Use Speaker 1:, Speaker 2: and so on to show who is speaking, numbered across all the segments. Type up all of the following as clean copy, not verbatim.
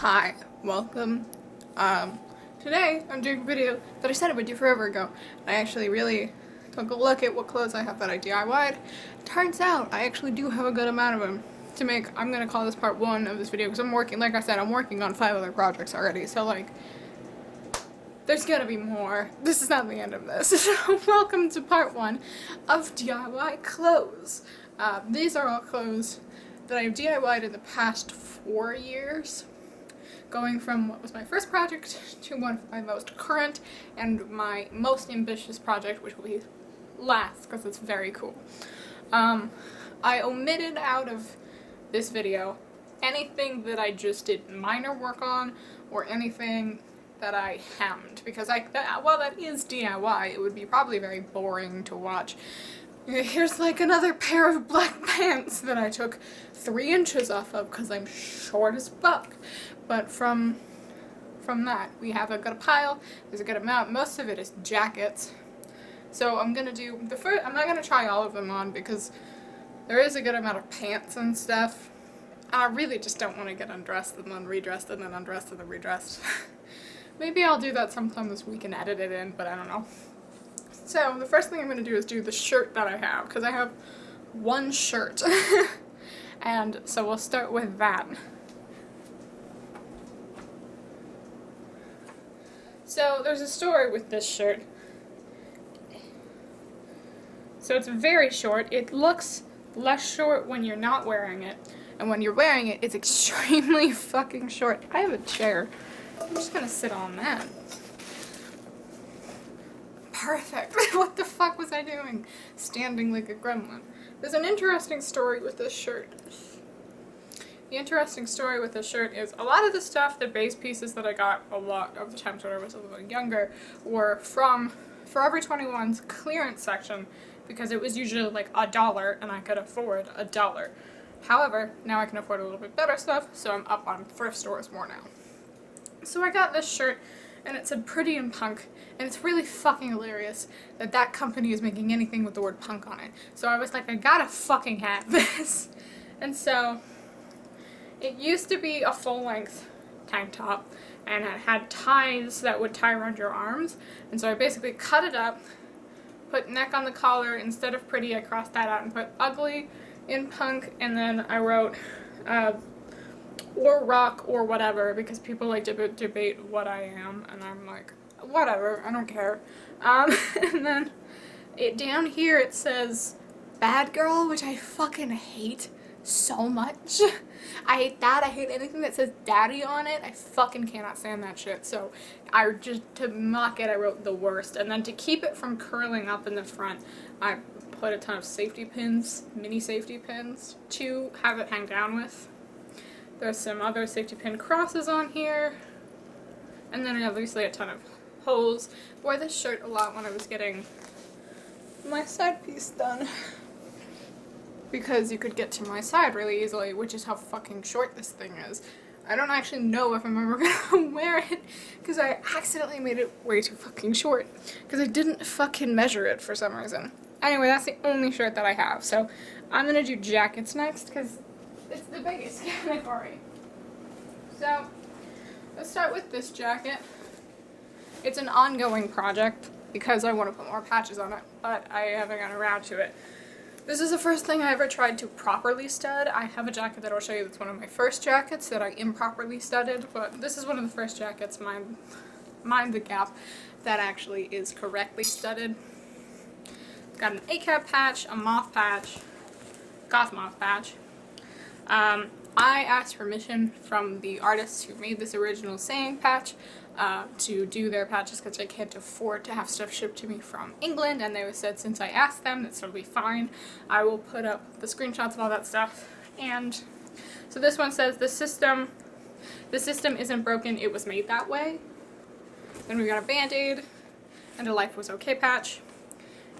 Speaker 1: Hi, welcome. Today I'm doing a video that I said I would do forever ago. I actually really took a look at what clothes I have that I DIY'd. Turns out I actually do have a good amount of them to make. I'm gonna call this part 1 of this video because I'm working, like I said, I'm working on 5 other projects already, so like, there's gonna be more. This is not the end of this. So welcome to part 1 of DIY clothes. These are all clothes that I've DIY'd in the past 4 years. Going from what was my first project to one of my most current and my most ambitious project, which will be last because it's very cool. I omitted out of this video anything that I just did minor work on or anything that I hemmed, because while that is DIY, it would be probably very boring to watch. Here's like another pair of black pants that I took 3 inches off of because I'm short as fuck. But from that, we have a good pile. There's a good amount. Most of it is jackets. So I'm gonna do the first. I'm not gonna try all of them on because there is a good amount of pants and stuff. I really just don't want to get undressed and then redressed and then undressed and then redressed. Maybe I'll do that sometime this week and edit it in, but I don't know. So the first thing I'm gonna do is do the shirt that I have, because I have one shirt. And so we'll start with that. So there's a story with this shirt. So it's very short. It looks less short when you're not wearing it, and when you're wearing it, it's extremely fucking short. I have a chair. I'm just gonna sit on that. Perfect. What the fuck was I doing? Standing like a gremlin. There's an interesting story with this shirt. The interesting story with this shirt is a lot of the stuff, the base pieces that I got a lot of the times when I was a little younger, were from Forever 21's clearance section, because it was usually like $1 and I could afford $1. However, now I can afford a little bit better stuff, so I'm up on thrift stores more now. So I got this shirt, and it said Pretty and Punk, and it's really fucking hilarious that that company is making anything with the word punk on it. So I was like, I gotta fucking have this. And so it used to be a full-length tank top, and it had ties that would tie around your arms, and so I basically cut it up, put neck on the collar. Instead of pretty, I crossed that out and put ugly in punk, and then I wrote or rock or whatever, because people like to debate what I am, and I'm like, whatever, I don't care. And then down here it says bad girl, which I fucking hate so much. I hate that. I hate anything that says daddy on it. I fucking cannot stand that shit. So to mock it, I wrote the worst. And then to keep it from curling up in the front, I put a ton of safety pins, mini safety pins, to have it hang down with. There's some other safety pin crosses on here, and then obviously a ton of holes. Wore this shirt a lot when I was getting my side piece done, because you could get to my side really easily, which is how fucking short this thing is. I don't actually know if I'm ever gonna wear it, because I accidentally made it way too fucking short, because I didn't fucking measure it for some reason. Anyway, that's the only shirt that I have, so I'm gonna do jackets next, because it's the biggest category. So, let's start with this jacket. It's an ongoing project because I want to put more patches on it, but I haven't gotten around to it. This is the first thing I ever tried to properly stud. I have a jacket that I'll show you that's one of my first jackets that I improperly studded, but this is one of the first jackets, mind the gap, that actually is correctly studded. It's got an ACAB patch, a moth patch, goth moth patch. I asked permission from the artists who made this original saying patch to do their patches because I can't afford to have stuff shipped to me from England, and they said since I asked them, that's totally fine. I will put up the screenshots of all that stuff. And so this one says the system isn't broken, it was made that way. Then we got a band-aid and a Life Was Okay patch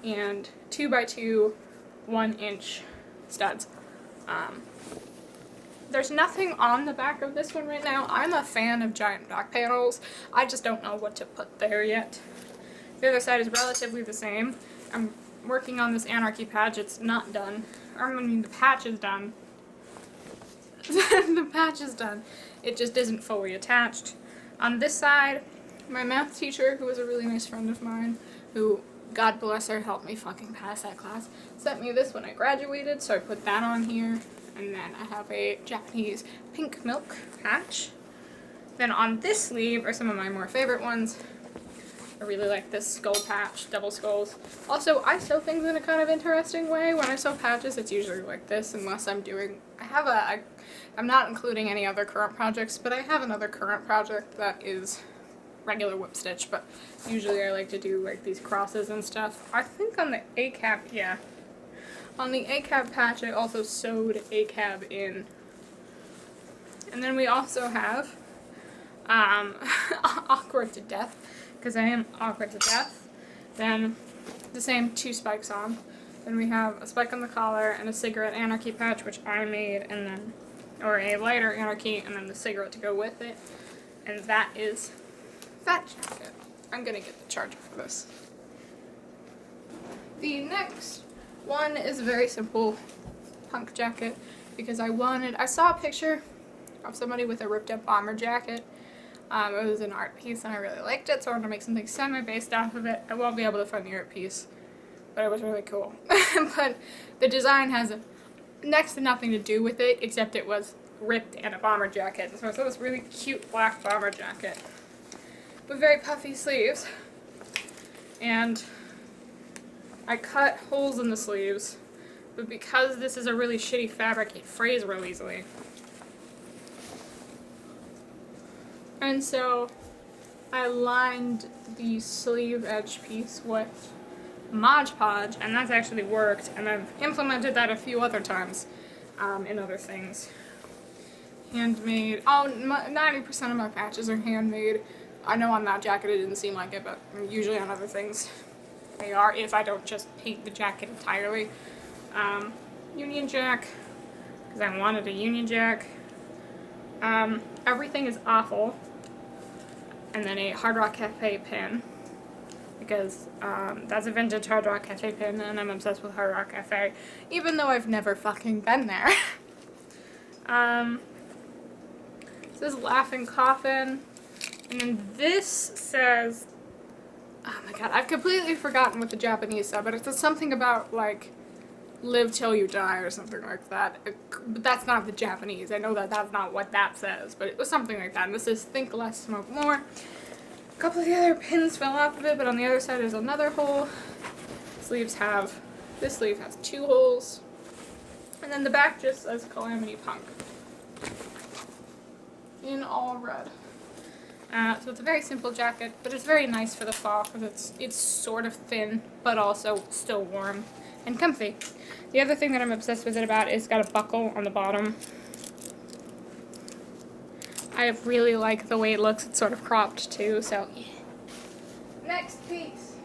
Speaker 1: and 2x2 1-inch studs. There's nothing on the back of this one right now. I'm a fan of giant back panels. I just don't know what to put there yet. The other side is relatively the same. I'm working on this Anarchy patch. It's not done. I mean, the patch is done. the patch is done. It just isn't fully attached. On this side, my math teacher, who was a really nice friend of mine, who, God bless her, helped me fucking pass that class, sent me this when I graduated, so I put that on here. And then I have a Japanese pink milk patch. Then on this sleeve are some of my more favorite ones. I really like this skull patch, double skulls. Also, I sew things in a kind of interesting way. When I sew patches, it's usually like this, unless I'm doing, I'm not including any other current projects, but I have another current project that is regular whip stitch, but usually I like to do like these crosses and stuff. I think on the A-cap, yeah. On the A-cap patch, I also sewed A-cap in. And then we also have, awkward to death, because I am awkward to death. Then the same 2 spikes on. Then we have a spike on the collar and a cigarette anarchy patch, which I made, and then, or a lighter anarchy, and then the cigarette to go with it. And that is that jacket. I'm gonna get the charger for this. The next one is a very simple punk jacket, because I saw a picture of somebody with a ripped up bomber jacket. It was an art piece and I really liked it, so I wanted to make something semi-based off of it. I won't be able to find the art piece, but it was really cool. But the design has next to nothing to do with it, except it was ripped and a bomber jacket. So it's this really cute black bomber jacket with very puffy sleeves. And I cut holes in the sleeves, but because this is a really shitty fabric, it frays real easily. And so I lined the sleeve edge piece with Mod Podge, and that's actually worked, and I've implemented that a few other times in other things. Handmade. Oh, 90% of my patches are handmade. I know on that jacket it didn't seem like it, but usually on other things they are, if I don't just paint the jacket entirely. Union Jack, because I wanted a Union Jack. Everything is awful. And then a Hard Rock Cafe pin, because that's a vintage Hard Rock Cafe pin, and I'm obsessed with Hard Rock Cafe, even though I've never fucking been there. This is Laughing Coffin, and then this says, oh my god, I've completely forgotten what the Japanese said, but it says something about, like, live till you die or something like that. But that's not the Japanese. I know that that's not what that says, but it was something like that. And this is think less, smoke more. A couple of the other pins fell off of it, but on the other side is another hole. This sleeve has 2 holes. And then the back just says Calamity Punk in all red. So it's a very simple jacket, but it's very nice for the fall because it's sort of thin, but also still warm and comfy. The other thing that I'm obsessed with it about is it's got a buckle on the bottom. I really like the way it looks. It's sort of cropped too, so yeah. Next piece.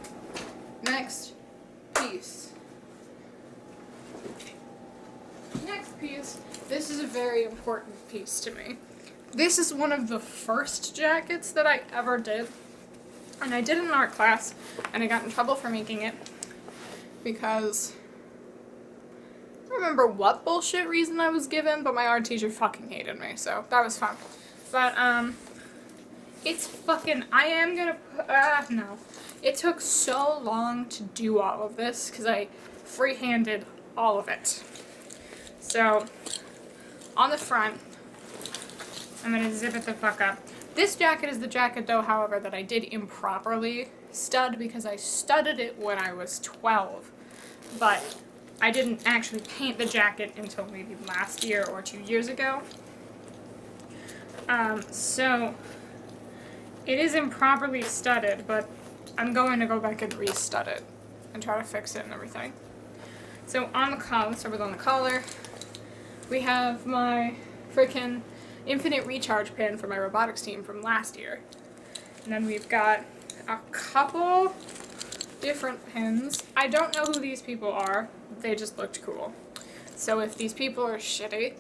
Speaker 1: Next piece. Next piece. This is a very important piece to me. This is one of the first jackets that I ever did. And I did it in art class, and I got in trouble for making it because I don't remember what bullshit reason I was given, but my art teacher fucking hated me, so that was fun. But, it's fucking, no. It took so long to do all of this, because I freehanded all of it. So, on the front, I'm gonna zip it the fuck up. This jacket is the jacket, though, however, that I did improperly stud, because I studded it when I was 12. But I didn't actually paint the jacket until maybe last year or 2 years ago. So it is improperly studded, but I'm going to go back and re-stud it and try to fix it and everything. So on the collar, let's start with on the collar, we have my freaking infinite recharge pin for my robotics team from last year. And then we've got a couple different pins. I don't know who these people are. They just looked cool. So if these people are shitty,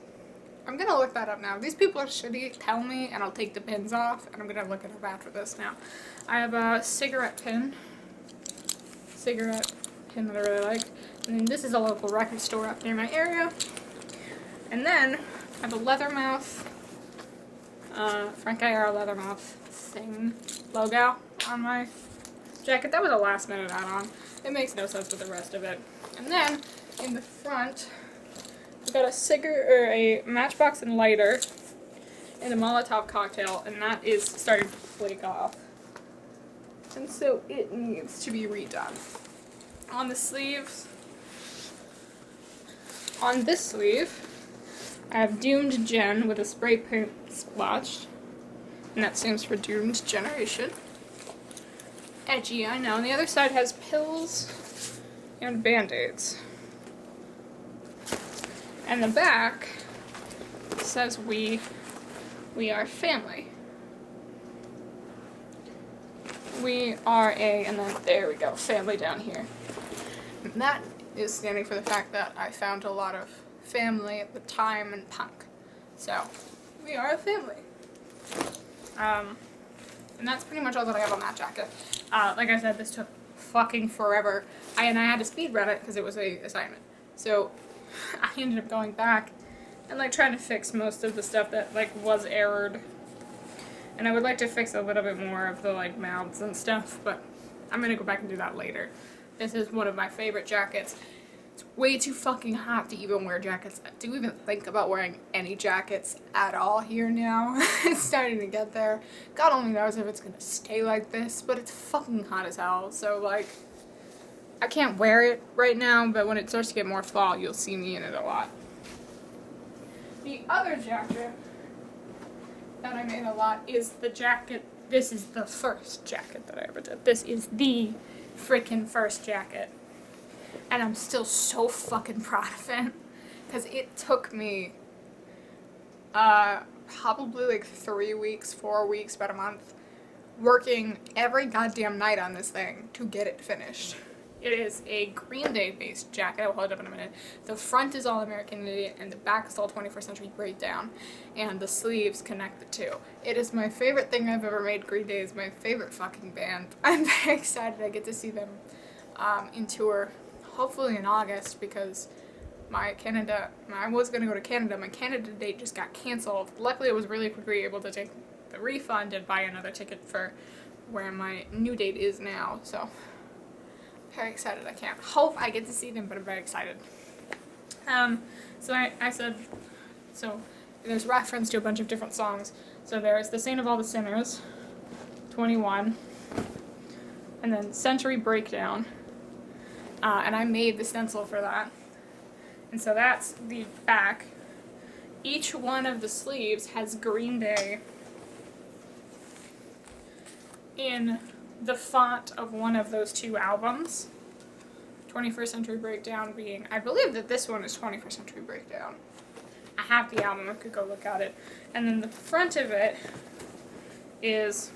Speaker 1: I'm gonna look that up now. If these people are shitty, tell me and I'll take the pins off, and I'm gonna look it up after this now. I have a cigarette pin that I really like. And then this is a local record store up near my area. And then I have a Leathermouth, Frank Aguirre Leathermouth thing logo on my jacket. That was a last minute add-on. It makes no sense with the rest of it. And then in the front, we got a matchbox and lighter and a Molotov cocktail, and that is starting to flake off. And so it needs to be redone. On the sleeves, on this sleeve, I have Doomed Gen with a spray paint splotched, and that stands for Doomed Generation. Edgy, I know. And the other side has pills and band-aids. And the back says we are family. We are and then there we go, family down here. And that is standing for the fact that I found a lot of family at the time in punk. So, we are a family. And that's pretty much all that I have on that jacket. Like I said, this took fucking forever. I had to speed run it because it was a assignment. So, I ended up going back and like trying to fix most of the stuff that like was errored. And I would like to fix a little bit more of the like mouths and stuff, but I'm gonna go back and do that later. This is one of my favorite jackets. It's way too fucking hot to even wear jackets. To even think about wearing any jackets at all here now. It's starting to get there. God only knows if it's gonna stay like this, but it's fucking hot as hell. So like, I can't wear it right now, but when it starts to get more fall, you'll see me in it a lot. The other jacket that I made a lot is the jacket. This is the first jacket that I ever did. This is the freaking first jacket. And I'm still so fucking proud of it. Because it took me probably like 3 weeks, 4 weeks, about a month, working every goddamn night on this thing to get it finished. It is a Green Day based jacket. I'll hold it up in a minute. The front is all American Idiot and the back is all 21st Century Breakdown. And the sleeves connect the two. It is my favorite thing I've ever made. Green Day is my favorite fucking band. I'm very excited I get to see them in tour, hopefully in August, because I was going to go to Canada. My Canada date just got canceled. Luckily I was really quickly able to take the refund and buy another ticket for where my new date is now. So very excited. I can't hope I get to see them, but I'm very excited. So I said, so there's reference to a bunch of different songs. So there's The Saint of All the Sinners, 21, and then Century Breakdown. And I made the stencil for that. And so that's the back. Each one of the sleeves has Green Day in the font of one of those two albums. 21st Century Breakdown being, I believe that this one is 21st Century Breakdown. I have the album, I could go look at it. And then the front of it is,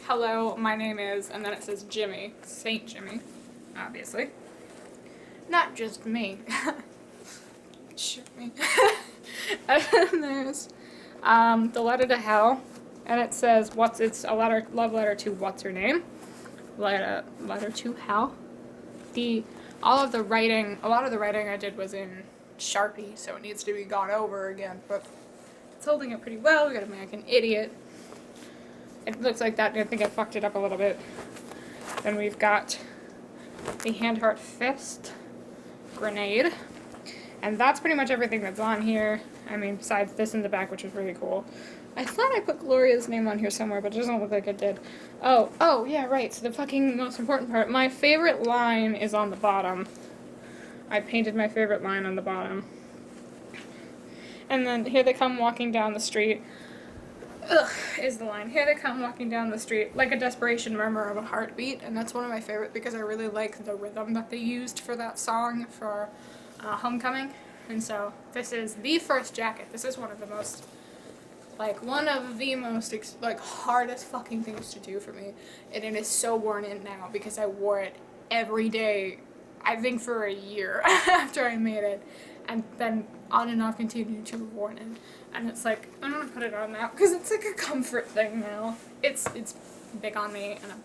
Speaker 1: hello, my name is, and then it says Jimmy, Saint Jimmy, obviously. Not just me. Shoot me. And then there's the letter to hell. And it says, it's a love letter to what's her name? Letter to hell. A lot of the writing I did was in Sharpie, so it needs to be gone over again, but it's holding it pretty well. We got American Idiot. It looks like that, I think I fucked it up a little bit. Then we've got the Hand Heart Fist Grenade. And that's pretty much everything that's on here. I mean, besides this in the back, which is really cool. I thought I put Gloria's name on here somewhere, but it doesn't look like I did. Oh, yeah, right. So the fucking most important part. My favorite line is on the bottom. I painted my favorite line on the bottom. And then, here they come walking down the street. Ugh, is the line. Here they come walking down the street, like a desperation murmur of a heartbeat. And that's one of my favorite because I really like the rhythm that they used for that song for Homecoming. And so, this is the first jacket. This is one of the most hardest fucking things to do for me. And it is so worn in now because I wore it every day, I think for a year after I made it. And then on and off continued to have worn it. And it's like, I'm gonna put it on now because it's like a comfort thing now. It's big on me and I'm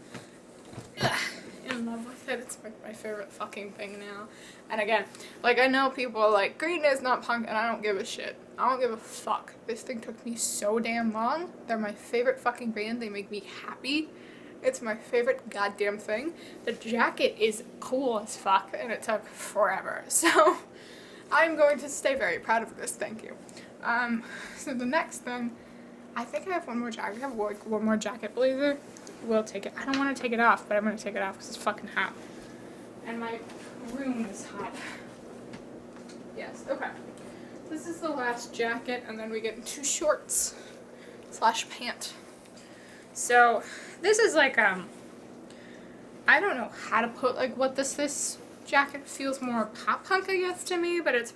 Speaker 1: in love with it. It's like my favorite fucking thing now. And again, like I know people are like, Green Day's not punk and I don't give a shit. I don't give a fuck. This thing took me so damn long. They're my favorite fucking band. They make me happy. It's my favorite goddamn thing. The jacket is cool as fuck, and it took forever. So I'm going to stay very proud of this. Thank you. So the next thing, I think I have one more jacket. I have one more jacket blazer. We'll take it. I don't want to take it off, but I'm going to take it off because it's fucking hot. And my room is hot. Yes, okay. This is the last jacket, and then we get into shorts / pant. So this is like, I don't know how to put, like, what this jacket feels more pop punk, I guess, to me, but it's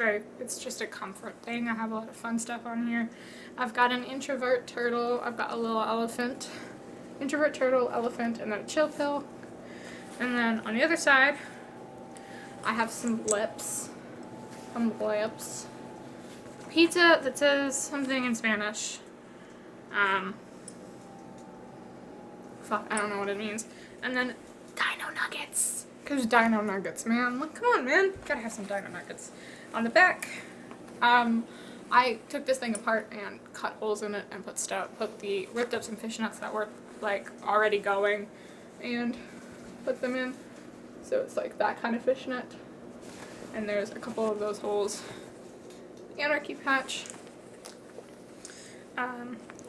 Speaker 1: just a comfort thing. I have a lot of fun stuff on here. I've got an introvert turtle. I've got a little elephant. Introvert turtle, elephant, and then a chill pill. And then on the other side, I have some lips. Pizza that says something in Spanish. Fuck, I don't know what it means. And then dino nuggets. Cause dino nuggets, man. Like, come on, man. Gotta have some dino nuggets. On the back, I took this thing apart and cut holes in it and ripped up some fishnets that were like already going and put them in. So it's like that kind of fishnet. And there's a couple of those holes. Anarchy patch.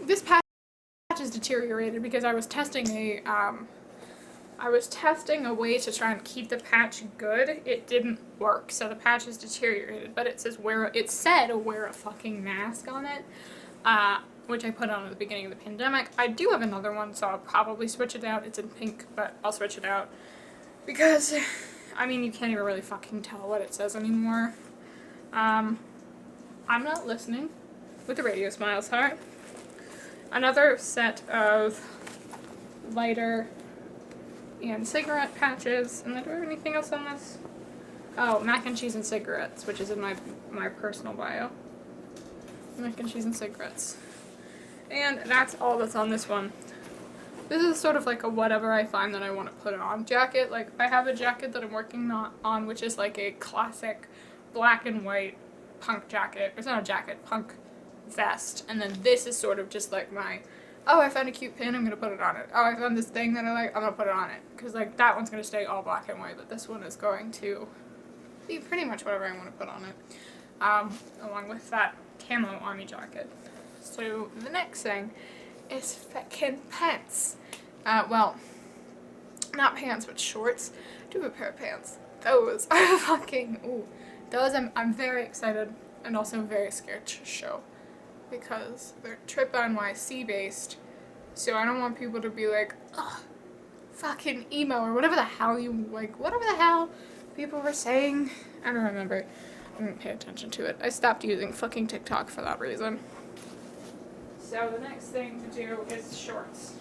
Speaker 1: This patch is deteriorated because I was testing a way to try and keep the patch good. It didn't work, so the patch is deteriorated. But it said wear a fucking mask on it, which I put on at the beginning of the pandemic. I do have another one, so I'll probably switch it out. It's in pink, but I'll switch it out because, I mean, you can't even really fucking tell what it says anymore. I'm not listening with the radio smiles heart. Another set of lighter and cigarette patches. And then do I have anything else on this? Oh, mac and cheese and cigarettes, which is in my personal bio. Mac and cheese and cigarettes. And that's all that's on this one. This is sort of like a whatever I find that I want to put on jacket. Like, I have a jacket that I'm working on, which is like a classic black and white punk jacket. It's not a jacket, punk vest. And then this is sort of just like my, oh, I found a cute pin, I'm gonna put it on it. Oh, I found this thing that I like, I'm gonna put it on it. Because like that one's gonna stay all black and white, but this one is going to be pretty much whatever I want to put on it. Along with that camo army jacket. So the next thing is fucking pants. Well, not pants, but shorts. I do have a pair of pants. Those are fucking, ooh. Those I'm very excited and also very scared to show because they're TRIPP NYC based, so I don't want people to be like, ugh, fucking emo or whatever the hell people were saying. I don't remember. I didn't pay attention to it. I stopped using fucking TikTok for that reason. So the next thing to do is shorts.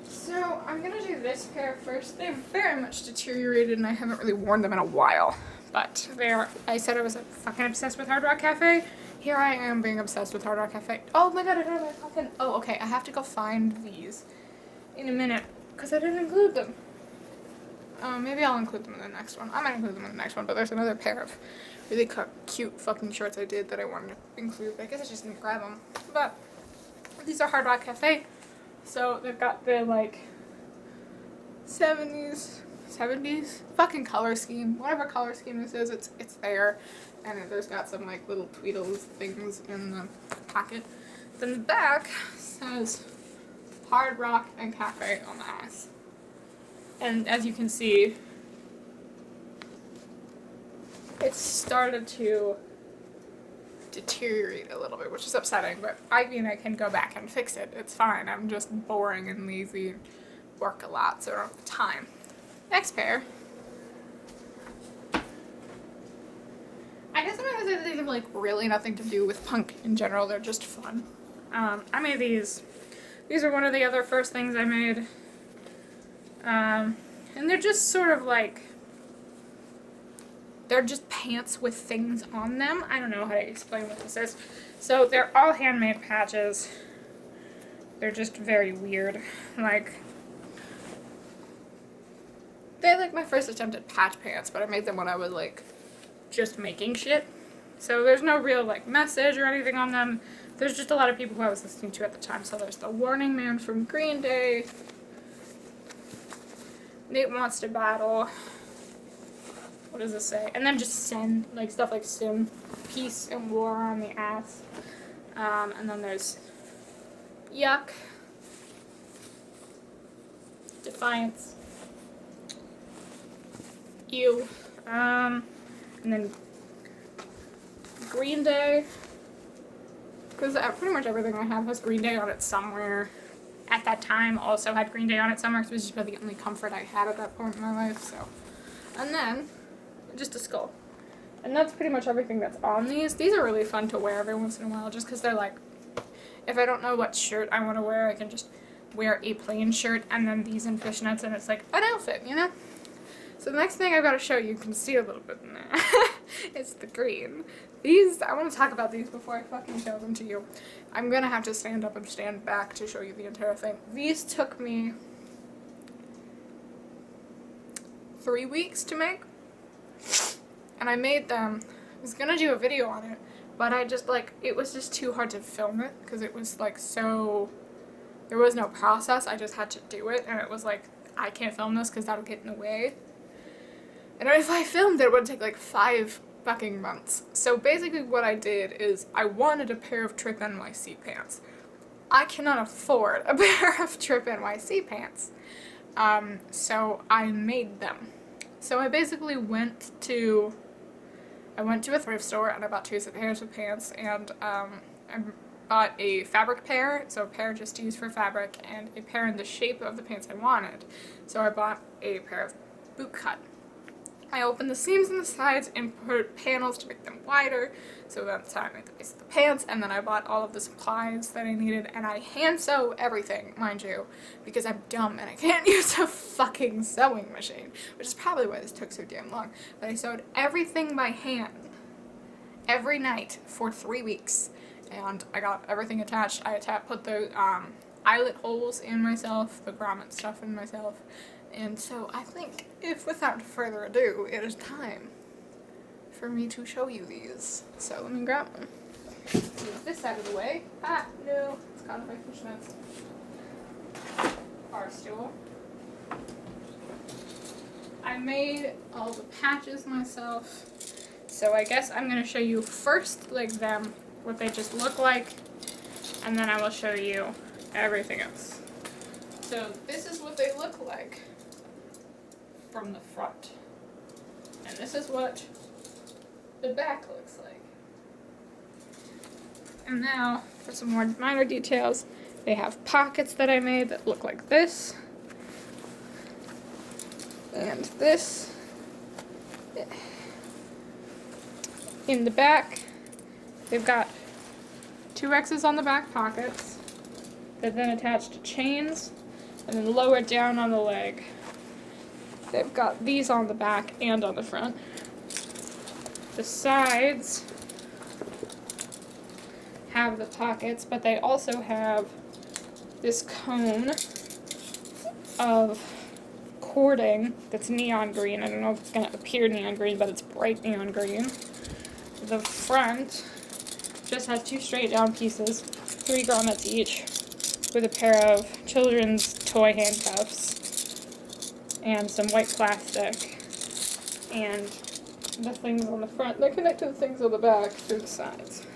Speaker 1: So I'm gonna do this pair first. They're very much deteriorated and I haven't really worn them in a while. But I said I was fucking obsessed with Hard Rock Cafe. Here I am being obsessed with Hard Rock Cafe. Oh my god, I don't have my fucking, oh okay, I have to go find these in a minute because I didn't include them. Maybe I'll include them in the next one. I might include them in the next one, but there's another pair of really cute fucking shorts I did that I wanted to include. I guess I just didn't grab them. But these are Hard Rock Cafe. So they've got the like 70s fucking color scheme. Whatever color scheme this is, it's there. And there's got some like little Tweedles things in the pocket. Then the back says Hard Rock and Cafe on the ass. And as you can see, it's started to deteriorate a little bit, which is upsetting, but I mean, I can go back and fix it. It's fine. I'm just boring and lazy and work a lot, so I don't have the time. Next pair. I guess I'm gonna say that they have like really nothing to do with punk in general. They're just fun. I made these. These are one of the other first things I made. And they're just sort of like, they're just pants with things on them. I don't know how to explain what this is. So they're all handmade patches. They're just very weird. Like, they're like my first attempt at patch pants, but I made them when I was like just making shit.
Speaker 2: So there's no real like message or anything on them. There's just a lot of people who I was listening to at the time. So there's the Warning Man from Green Day. Nate Wants to Battle. What does this say? And then just Sin, like stuff like Sin, Peace and War on the ass. And then there's Yuck, Defiance, Ew, and then Green Day, because pretty much everything I have has Green Day on it somewhere. At that time, also had Green Day on it somewhere, so it was just about the only comfort I had at that point in my life, so. And then, just a skull. And that's pretty much everything that's on these. These are really fun to wear every once in a while, just because they're like, if I don't know what shirt I want to wear, I can just wear a plain shirt, and then these in fishnets, and it's like an outfit, you know? So the next thing I've got to show you, can see a little bit in there, it's the green. These, I want to talk about these before I fucking show them to you. I'm going to have to stand up and stand back to show you the entire thing. These took me 3 weeks to make, and I made them. I was going to do a video on it, but I just, like, it was just too hard to film it, because it was, like, so, there was no process, I just had to do it, and it was like, I can't film this because that'll get in the way. And if I filmed it, it would take like 5 fucking months. So basically what I did is I wanted a pair of TRIPP NYC pants. I cannot afford a pair of TRIPP NYC pants. So I made them. So I basically went to a thrift store and I bought 2 pairs of pants, and I bought a fabric pair, so a pair just to use for fabric, and a pair in the shape of the pants I wanted. So I bought a pair of boot cut. I opened the seams and the sides and put panels to make them wider, so that's how I made the base of the pants, and then I bought all of the supplies that I needed, and I hand sew everything, mind you, because I'm dumb and I can't use a fucking sewing machine, which is probably why this took so damn long. But I sewed everything by hand, every night for 3 weeks, and I got everything attached. I put the eyelet holes in myself, the grommet stuff in myself. And so I think, if without further ado, it is time for me to show you these. So let me grab them. Move this out of the way. Ah, no, it's caught in my fishnets. Bar stool. I made all the patches myself. So I guess I'm going to show you first, like them, what they just look like, and then I will show you everything else. So this is what they look like from the front, and this is what the back looks like. And now for some more minor details, they have pockets that I made that look like this and this. In the back, they've got 2 X's on the back pockets that then attach to chains and then lower down on the leg. They've got these on the back and on the front. The sides have the pockets, but they also have this cone of cording that's neon green. I don't know if it's going to appear neon green, but it's bright neon green. The front just has 2 straight down pieces, 3 grommets each, with a pair of children's toy handcuffs and some white plastic, and the things on the front that connect to the things on the back through the sides.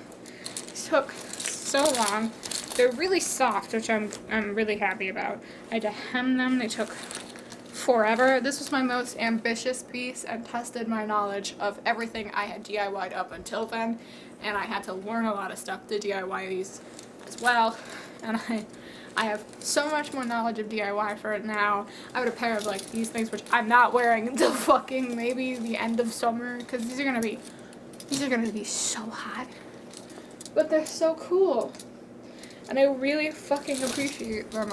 Speaker 2: These took so long. They're really soft, which I'm really happy about. I had to hem them. They took forever. This was my most ambitious piece and tested my knowledge of everything I had DIY'd up until then, and I had to learn a lot of stuff to DIY these as well, and I have so much more knowledge of DIY for it now. I have a pair of like these things, which I'm not wearing until fucking maybe the end of summer, because these are gonna be so hot, but they're so cool, and I really fucking appreciate them.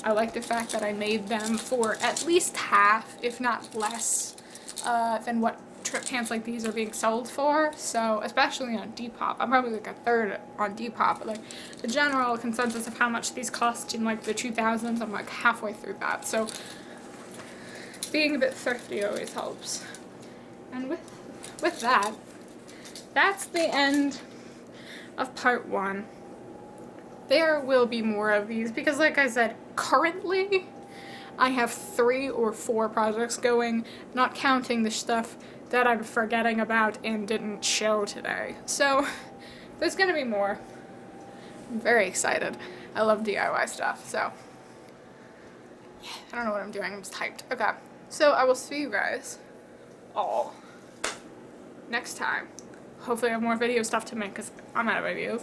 Speaker 2: I like the fact that I made them for at least half, if not less, than what TRIPP pants like these are being sold for. So, especially on Depop. I'm probably like a third on Depop, but like the general consensus of how much these cost in like the 2000s, I'm like halfway through that. So, being a bit thrifty always helps. And with that, that's the end of part 1. There will be more of these because, like I said, currently I have 3 or 4 projects going, not counting the stuff that I'm forgetting about and didn't show today. So there's gonna be more. I'm very excited. I love DIY stuff, so yeah, I don't know what I'm doing, I'm just hyped. Okay, so I will see you guys all next time. Hopefully I have more video stuff to make because I'm out of ideas.